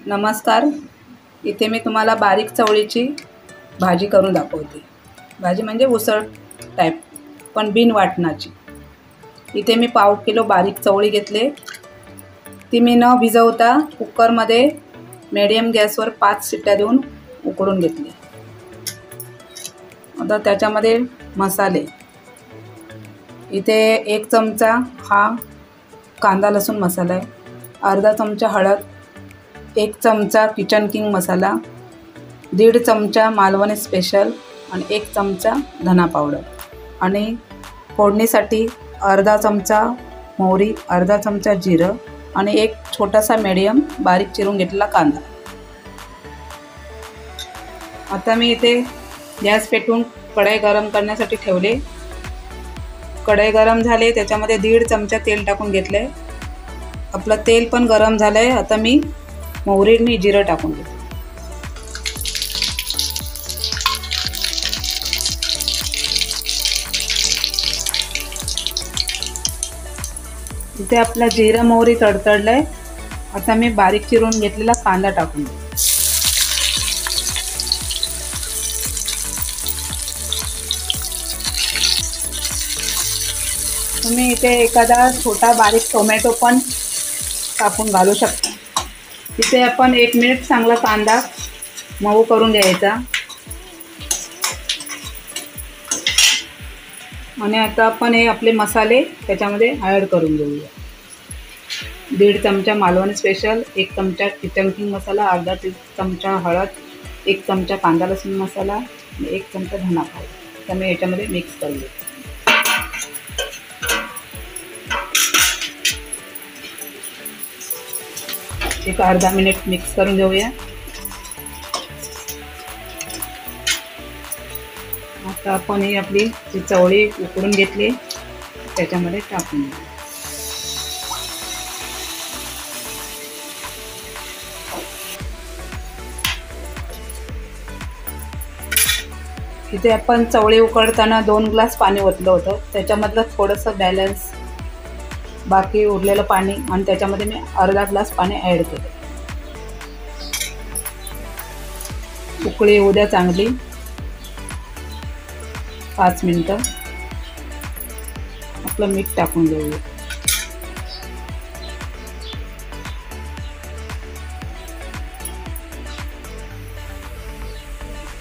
नमस्कार. इथे मी तुम्हाला बारीक चवळीची भाजी करून दाखवते. भाजी म्हणजे उसळ टाईप पण बिन वाटणाची. इथे मी पाव किलो बारीक चवळी घेतले. ती मी न भिजवता कुकरमध्ये मीडियम गॅसवर 5 शिट्ट्या देऊन उकळून घेतली. आता त्याच्यामध्ये मसाले. इथे 1 चमचा हा कांदा लसूण मसाला आहे, अर्धा चमचा हळद, 1 चमचा किचन किंग मसाला, 1.5 चमचा मालवणी स्पेशल आणि 1 चमचा धना पावडर आणि फोडणीसाठी अर्धा चमचा मोहरी, अर्धा चमचा जिरं आणि 1 छोटासा मीडियम बारीक चिरून घेतलेला कांदा. आता मी इथे गॅस पेटवून कढई गरम करण्यासाठी ठेवले. कढई गरम झाले, त्याच्यामध्ये 1.5 चमचा तेल टाकून घेतले. आपलं तेल पण गरम झालं आहे. आता मी मोहरी आणि जिरं टाकून घेते. इथे आपला जिरं मोहरी तडतडलं आहे. आता मी बारीक चिरून घेतलेला कांदा टाकून घेते. तुम्ही इथे एखादा छोटा बारीक टोमॅटो पण कापून घालू शकता. इथे आपण 1 मिनिट चांगला कांदा मऊ करून घ्यायचा आणि आता आपण हे आपले मसाले त्याच्यामध्ये ॲड करून घेऊया. 1.5 चमचा मालवणी स्पेशल, 1 चमचा किचन किंग मसाला, अर्धा चमचा हळद, 1 चमचा कांदा लसूण मसाला आणि 1 चमचा धना पावडर. तर मी याच्यामध्ये मिक्स करून घेते. एक अर्धा मिनिट मिक्स करून घेऊया. आता आपण ही आपली चवळी उकळून घेतली त्याच्यामध्ये टाकून घेऊ. इथे आपण चवळी उकळताना 2 ग्लास पाणी ओतलं होतं. त्याच्यामधलं थोडंसं बॅलन्स बाकी उरलेलं पाणी आणि त्याच्यामध्ये मी अर्धा ग्लास पाणी ॲड केलं. उकळी येऊ द्या चांगली 5 मिनटं. आपलं मीठ टाकून घेऊया.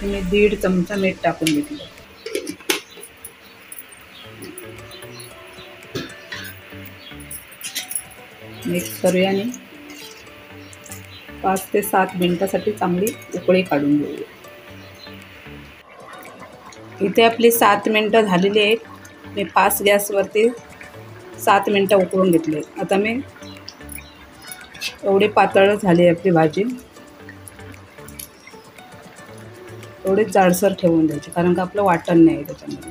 मी 1.5 चमचा मीठ टाकून घेतलं. मिक्स करूया आणि 5 ते 7 मिनिटासाठी चांगली उकळी काढून घेऊया. इथे आपली 7 मिनटं झालेली आहेत. मी 5 गॅसवरती 7 मिनटं उकळून घेतले. आता मी एवढी पातळ झाली आपली भाजी. एवढीच जाडसर ठेवून द्यायची कारण का आपलं वाटण नाही आहे त्याच्यामध्ये.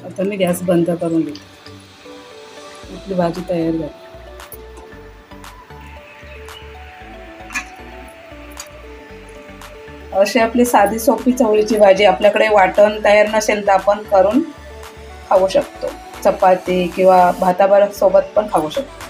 आता मी गॅस बंद करून घेते. आपली भाजी तयार झाली. अशी आपली साधी सोपी चवळीची भाजी. आपल्याकडे वाटण तयार नसेल तर आपण करून खाऊ शकतो. चपाती किंवा भाताबरोबर सोबत पण खाऊ शकतो.